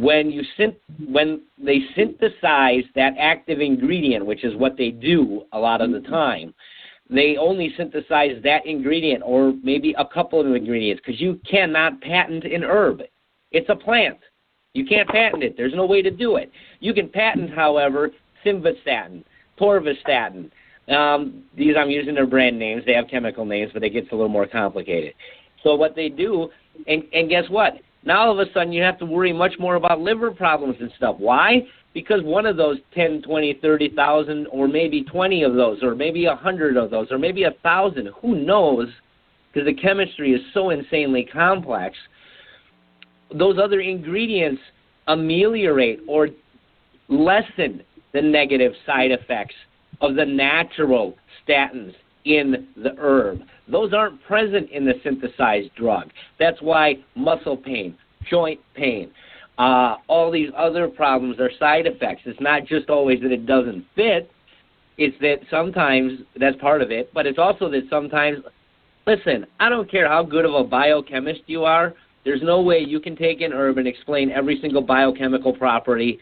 when they synthesize that active ingredient, which is what they do a lot of the time, they only synthesize that ingredient or maybe a couple of ingredients, because you cannot patent an herb. It's a plant. You can't patent it. There's no way to do it. You can patent, however, simvastatin, torvastatin. These, I'm using their brand names. They have chemical names, but it gets a little more complicated. So what they do, and guess what? Now all of a sudden you have to worry much more about liver problems and stuff. Why? Because one of those 10, 20, 30,000, or maybe 20 of those, or maybe 100 of those, or maybe 1,000, who knows, because the chemistry is so insanely complex, those other ingredients ameliorate or lessen the negative side effects of the natural statins in the herb. Those aren't present in the synthesized drug. That's why muscle pain, joint pain, all these other problems are side effects. It's not just always that it doesn't fit. It's that sometimes that's part of it, but it's also that sometimes, listen, I don't care how good of a biochemist you are, there's no way you can take an herb and explain every single biochemical property.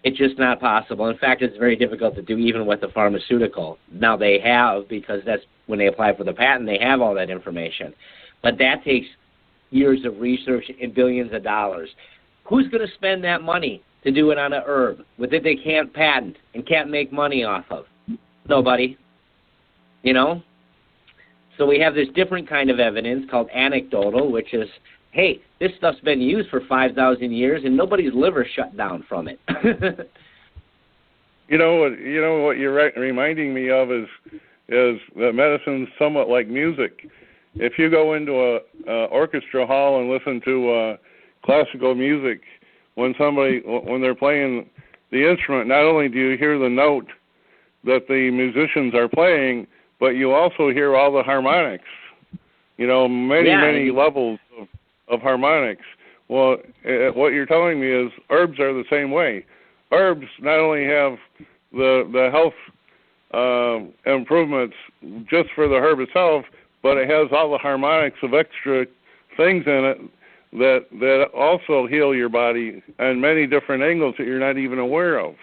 It's just not possible. In fact, it's very difficult to do even with a pharmaceutical. Now they have, because that's when they apply for the patent, they have all that information. But that takes years of research and billions of dollars. Who's going to spend that money to do it on a herb with it they can't patent and can't make money off of? Nobody. You know? So we have this different kind of evidence called anecdotal, which is, hey, this stuff's been used for 5,000 years and nobody's liver shut down from it. You know what you're reminding me of is that medicine's somewhat like music. If you go into a orchestra hall and listen to classical music, when they're playing the instrument, not only do you hear the note that the musicians are playing, but you also hear all the harmonics. You know, many levels of harmonics. Well, what you're telling me is herbs are the same way. Herbs not only have the health improvements just for the herb itself, but it has all the harmonics of extra things in it that also heal your body on many different angles that you're not even aware of.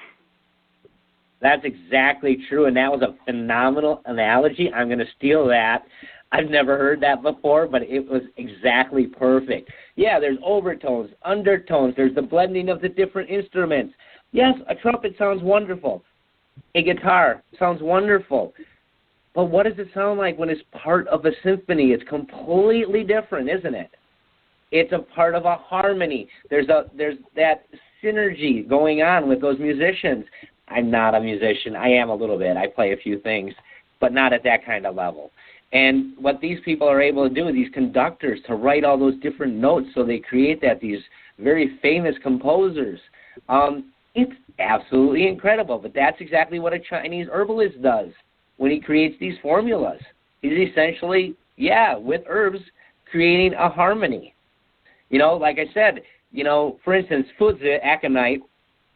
That's exactly true, and that was a phenomenal analogy. I'm going to steal that. I've never heard that before, but it was exactly perfect. Yeah, there's overtones, undertones. There's the blending of the different instruments. Yes, a trumpet sounds wonderful. A guitar sounds wonderful. But what does it sound like when it's part of a symphony? It's completely different, isn't it? It's a part of a harmony. There's that synergy going on with those musicians. I'm not a musician. I am a little bit. I play a few things, but not at that kind of level. And what these people are able to do, these conductors, to write all those different notes so they create that, these very famous composers, it's absolutely incredible. But that's exactly what a Chinese herbalist does when he creates these formulas. He's essentially, with herbs, creating a harmony. You know, like I said, for instance, fuzhi, aconite,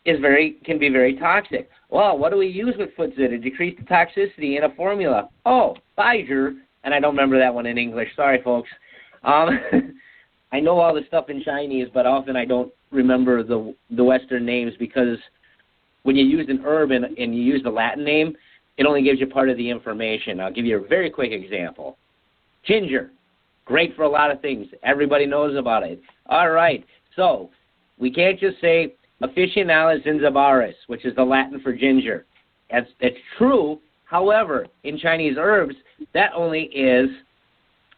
can be very toxic. Well, what do we use with fuzhi to decrease the toxicity in a formula? Oh, Pfizer, and I don't remember that one in English. Sorry, folks. I know all the stuff in Chinese, but often I don't remember the Western names, because when you use an herb and you use the Latin name, it only gives you part of the information. I'll give you a very quick example. Ginger, great for a lot of things. Everybody knows about it. All right, so we can't just say Officinalis zingibaris, which is the Latin for ginger. That's true. However, in Chinese herbs, that only is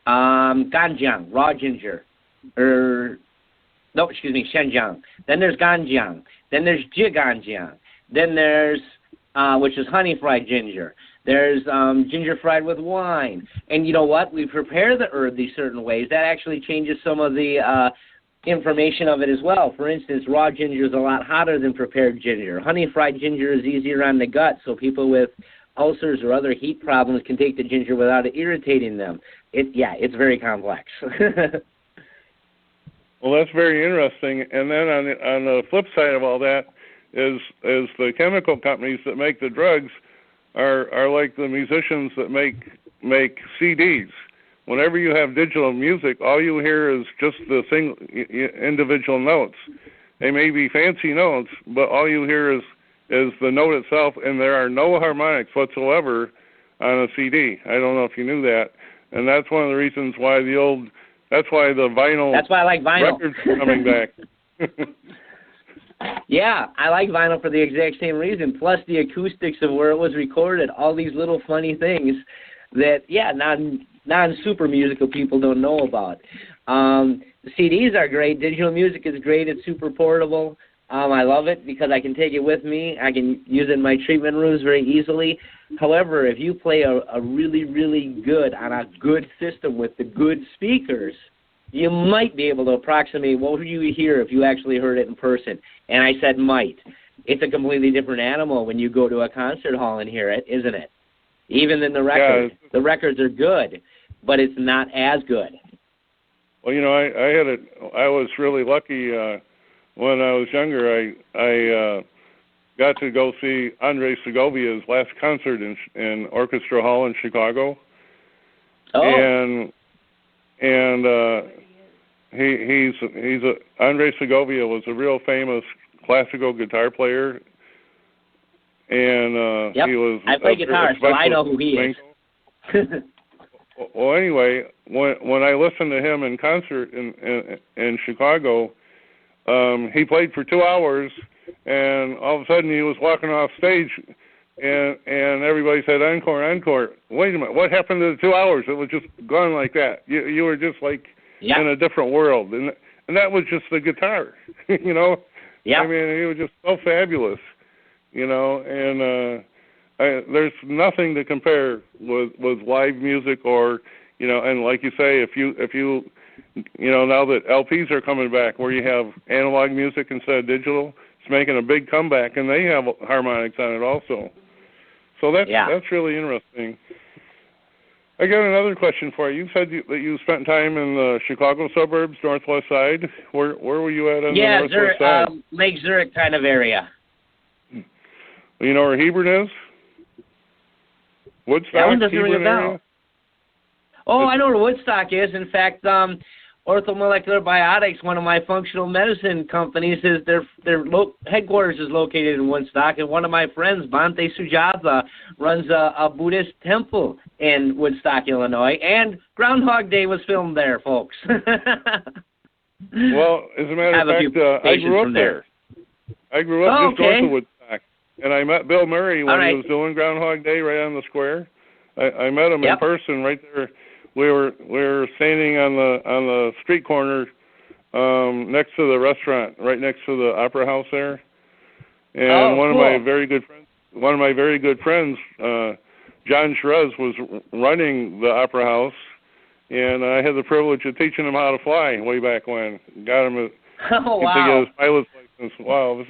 ganjiang, raw ginger. Shenjiang. Then there's ganjiang. Then there's jiganjiang. Then there's, which is honey fried ginger. There's ginger fried with wine. And you know what? We prepare the herb these certain ways. That actually changes some of the information of it as well. For instance, raw ginger is a lot hotter than prepared ginger. Honey fried ginger is easier on the gut, so people with ulcers or other heat problems can take the ginger without it irritating them. It's very complex. Well, that's very interesting. And then on the flip side of all that is the chemical companies that make the drugs are like the musicians that make CDs. Whenever you have digital music, all you hear is just the individual notes. They may be fancy notes, but all you hear is the note itself, and there are no harmonics whatsoever on a CD. I don't know if you knew that, and that's one of the reasons why that's why the vinyl. That's why I like vinyl. Records are coming back. Yeah, I like vinyl for the exact same reason. Plus the acoustics of where it was recorded, all these little funny things that non-super musical people don't know about. CDs are great. Digital music is great. It's super portable. I love it because I can take it with me. I can use it in my treatment rooms very easily. However, if you play a really, really good on a good system with the good speakers, you might be able to approximate what would you hear if you actually heard it in person. And I said might. It's a completely different animal when you go to a concert hall and hear it, isn't it? Even in the record. Yeah. The records are good, but it's not as good. Well, I was really lucky when I was younger. I got to go see Andre Segovia's last concert in Orchestra Hall in Chicago. Oh. And Andre Segovia was a real famous classical guitar player, and yep. He was. I play guitar, so I know who he is. Well, anyway, when I listened to him in concert in Chicago, he played for 2 hours, and all of a sudden he was walking off stage, and everybody said, "Encore, encore." Wait a minute, what happened to the 2 hours? It was just gone like that. You were just like in a different world, and that was just the guitar, you know. Yeah. I mean, he was just so fabulous, you know, and there's nothing to compare with live music, or, you know, and like you say, if you now that LPs are coming back where you have analog music instead of digital, it's making a big comeback, and they have harmonics on it also. So that's really interesting. I got another question for you. You said that you spent time in the Chicago suburbs, northwest side. Where were you at on the northwest side? Lake Zurich kind of area. You know where Hebron is? Woodstock, that one doesn't ring a bell. Area? Oh, I know where Woodstock is. In fact, Orthomolecular Biotics, one of my functional medicine companies, their headquarters is located in Woodstock, and one of my friends, Bhante Sujatha, runs a Buddhist temple in Woodstock, Illinois, and Groundhog Day was filmed there, folks. Well, as a matter of fact, I grew up there. I grew up just north of Woodstock, and I met Bill Murray when he was doing Groundhog Day right on the square. I met him in person right there. We were standing on the street corner next to the restaurant, right next to the Opera House there. And one of my very good friends, John Shrez, was running the Opera House, and I had the privilege of teaching him how to fly way back when. Got him to get his pilot's license. Wow.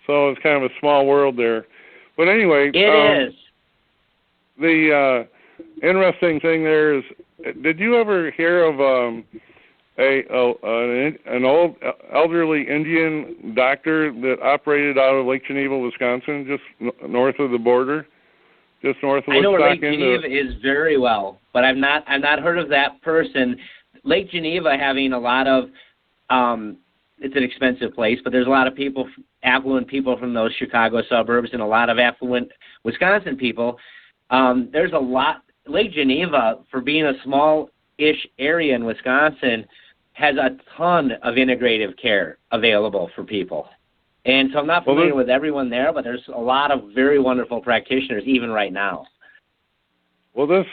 So it's kind of a small world there. But anyway, it is. The interesting thing there is, did you ever hear of an old elderly Indian doctor that operated out of Lake Geneva, Wisconsin, just north of the border, just north of Woodstock? I know where Lake Geneva is very well, but I've not heard of that person. Lake Geneva having a lot of it's an expensive place, but there's a lot of people, affluent people from those Chicago suburbs, and a lot of affluent Wisconsin people. There's a lot. Lake Geneva, for being a small-ish area in Wisconsin, has a ton of integrative care available for people. And so I'm not familiar with everyone there, but there's a lot of very wonderful practitioners even right now. Well, this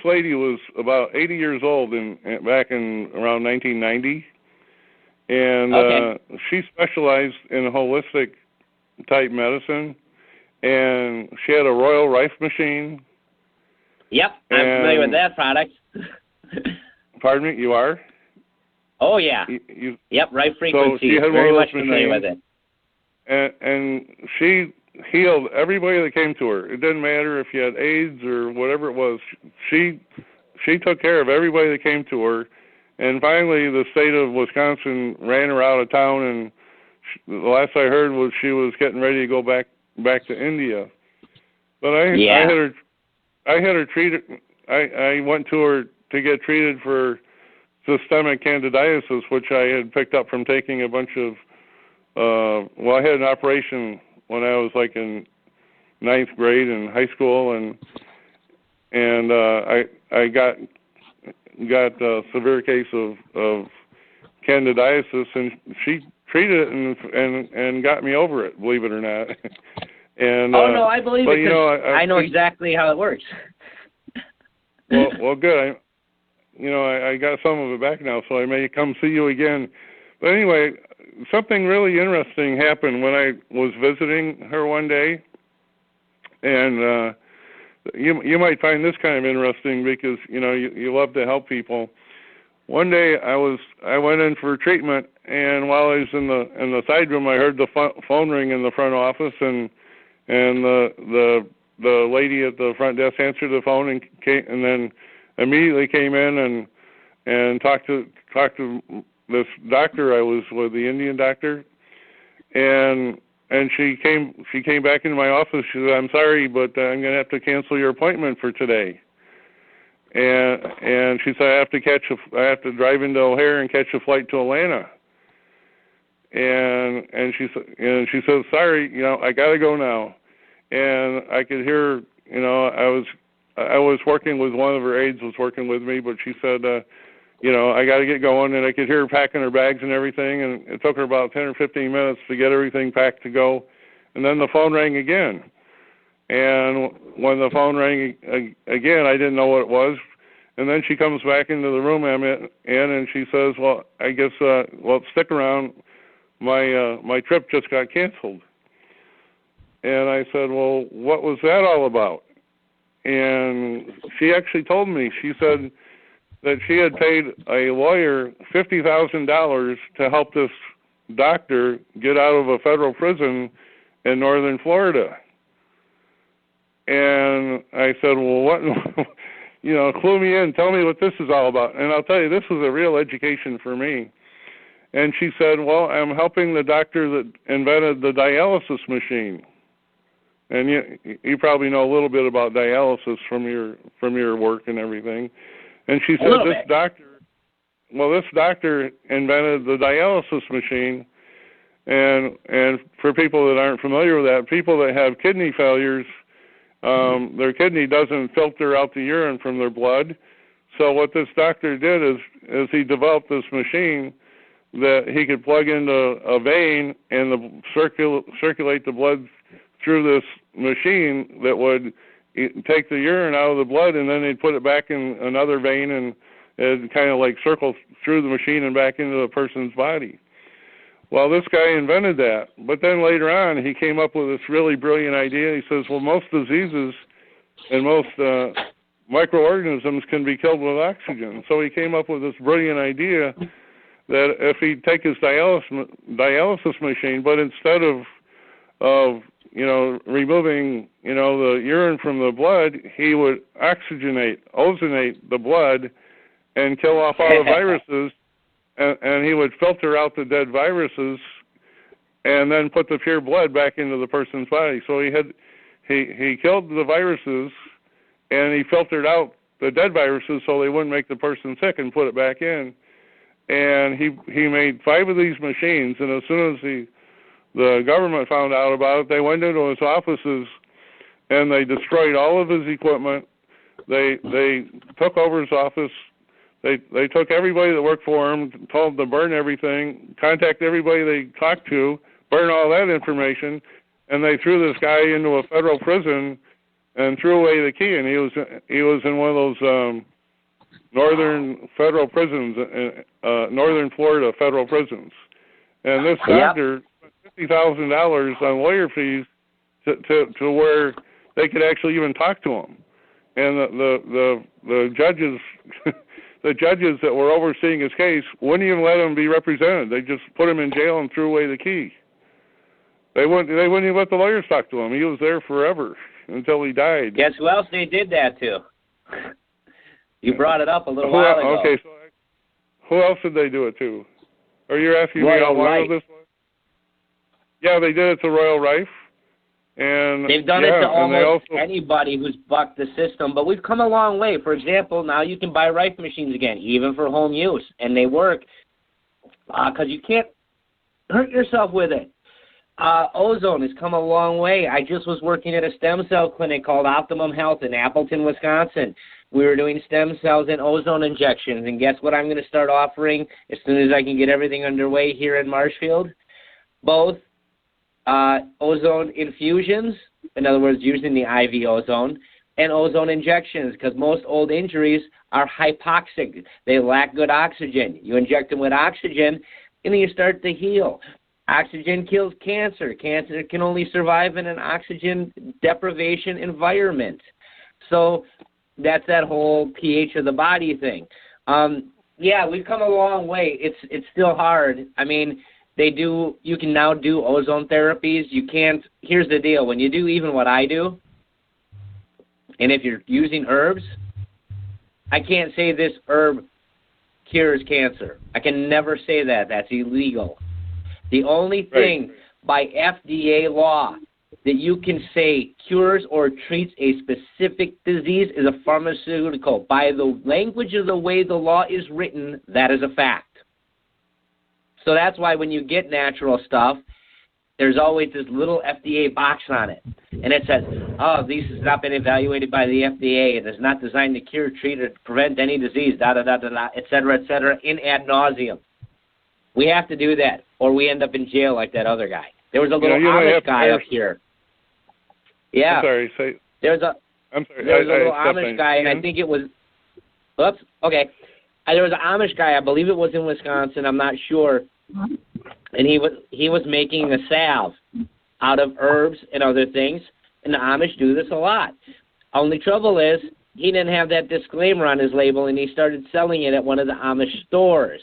lady was about 80 years old back in around 1990, and she specialized in holistic type medicine, and she had a Royal Rife machine. Yep, I'm familiar with that product. Pardon me, you are? Oh, yeah. Yep, Rife Frequency. So she had very one much familiar with it. And she healed everybody that came to her. It didn't matter if you had AIDS or whatever it was. She took care of everybody that came to her. And finally, the state of Wisconsin ran her out of town, and the last I heard was she was getting ready to go back to India. But I had her treated. I went to her to get treated for systemic candidiasis, which I had picked up from taking a bunch of well, I had an operation when I was like in 9th grade in high school, and I got a severe case of candidiasis, and she treated it and got me over it, believe it or not. And no, I believe it. You know, I know exactly how it works. well, good. I got some of it back now, so I may come see you again. But anyway, something really interesting happened when I was visiting her one day, and you might find this kind of interesting because you love to help people. One day I went in for treatment, and while I was in the side room, I heard the phone ring in the front office, and the lady at the front desk answered the phone and then immediately came in and talked to this doctor I was with, the Indian doctor, and she came back into my office. She said, "I'm sorry, but I'm going to have to cancel your appointment for today." And she said, I have to drive into O'Hare and catch a flight to Atlanta. And she said, "Sorry, I got to go now." And I could hear, I was working with one of her aides was working with me, but she said, I got to get going, and I could hear her packing her bags and everything, and it took her about 10 or 15 minutes to get everything packed to go. And then the phone rang again. And when the phone rang again, I didn't know what it was. And then she comes back into the room I'm in, and she says, "Well, I guess, stick around. My trip just got canceled." And I said, "Well, what was that all about?" And she actually told me. She said that she had paid a lawyer $50,000 to help this doctor get out of a federal prison in northern Florida. And I said, "Well, what?" Clue me in. Tell me what this is all about. And I'll tell you, this was a real education for me. And she said, "Well, I'm helping the doctor that invented the dialysis machine." And you probably know a little bit about dialysis from your work and everything. And she said, this doctor invented the dialysis machine. And for people that aren't familiar with that, people that have kidney failures, their kidney doesn't filter out the urine from their blood. So what this doctor did is he developed this machine that he could plug into a vein and circulate the blood through this machine that would take the urine out of the blood, and then they'd put it back in another vein, and it'd kind of like circle through the machine and back into the person's body. Well, this guy invented that, but then later on he came up with this really brilliant idea. He says, well, most diseases and most microorganisms can be killed with oxygen. So he came up with this brilliant idea that if he'd take his dialysis machine, but instead of removing, the urine from the blood, he would ozonate the blood and kill off all the viruses, and he would filter out the dead viruses and then put the pure blood back into the person's body. So he killed the viruses, and he filtered out the dead viruses so they wouldn't make the person sick, and put it back in. And he made 5 of these machines, and as soon as the government found out about it, they went into his offices and they destroyed all of his equipment. They took over his office. They took everybody that worked for him, told them to burn everything, contact everybody they talked to, burn all that information, and they threw this guy into a federal prison and threw away the key. And he was in one of those northern federal prisons, northern Florida federal prisons. And this doctor spent $50,000 on lawyer fees to where they could actually even talk to him. And the judges, the judges that were overseeing his case wouldn't even let him be represented. They just put him in jail and threw away the key. They wouldn't even let the lawyers talk to him. He was there forever until he died. Guess who else they did that to? You brought it up a little while ago. Okay, so who else did they do it to? Are you asking me how long of this was? Yeah, they did it to Royal Rife. And they've done it to almost anybody who's bucked the system, but we've come a long way. For example, now you can buy Rife machines again, even for home use, and they work because you can't hurt yourself with it. Ozone has come a long way. I just was working at a stem cell clinic called Optimum Health in Appleton, Wisconsin. We were doing stem cells and ozone injections, and guess what I'm going to start offering as soon as I can get everything underway here in Marshfield? Both ozone infusions, in other words, using the IV ozone, and ozone injections, because most old injuries are hypoxic. They lack good oxygen. You inject them with oxygen, and then you start to heal. Oxygen kills cancer. Cancer can only survive in an oxygen deprivation environment. So that's that whole pH of the body thing. Yeah, we've come a long way. It's still hard. I mean, you can now do ozone therapies. You can't, here's the deal. When you do even what I do, and if you're using herbs, I can't say this herb cures cancer. I can never say that. That's illegal. The only thing by FDA law that you can say cures or treats a specific disease is a pharmaceutical. By the language of the way the law is written, that is a fact. So that's why when you get natural stuff, there's always this little FDA box on it. And it says, oh, this has not been evaluated by the FDA. It is not designed to cure, treat, or prevent any disease, et cetera, in ad nauseum. We have to do that, or we end up in jail like that other guy. There was a little Amish guy up here. Yeah. I'm sorry. There was a little Amish guy, and I think it was, oops, okay. There was an Amish guy, I believe it was in Wisconsin, I'm not sure, and he was making a salve out of herbs and other things, and the Amish do this a lot. Only trouble is, he didn't have that disclaimer on his label, and he started selling it at one of the Amish stores.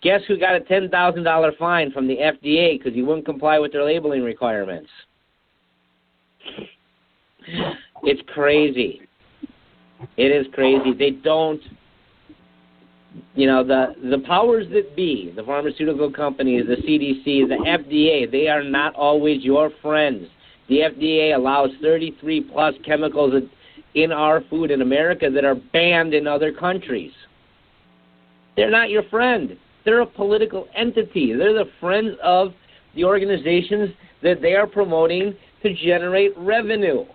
Guess who got a $10,000 fine from the FDA because he wouldn't comply with their labeling requirements? It's crazy. It is crazy. They don't, the powers that be, the pharmaceutical companies, the CDC, the FDA, they are not always your friends. The FDA allows 33-plus chemicals in our food in America that are banned in other countries. They're not your friend. They're a political entity. They're the friends of the organizations that they are promoting to generate revenue.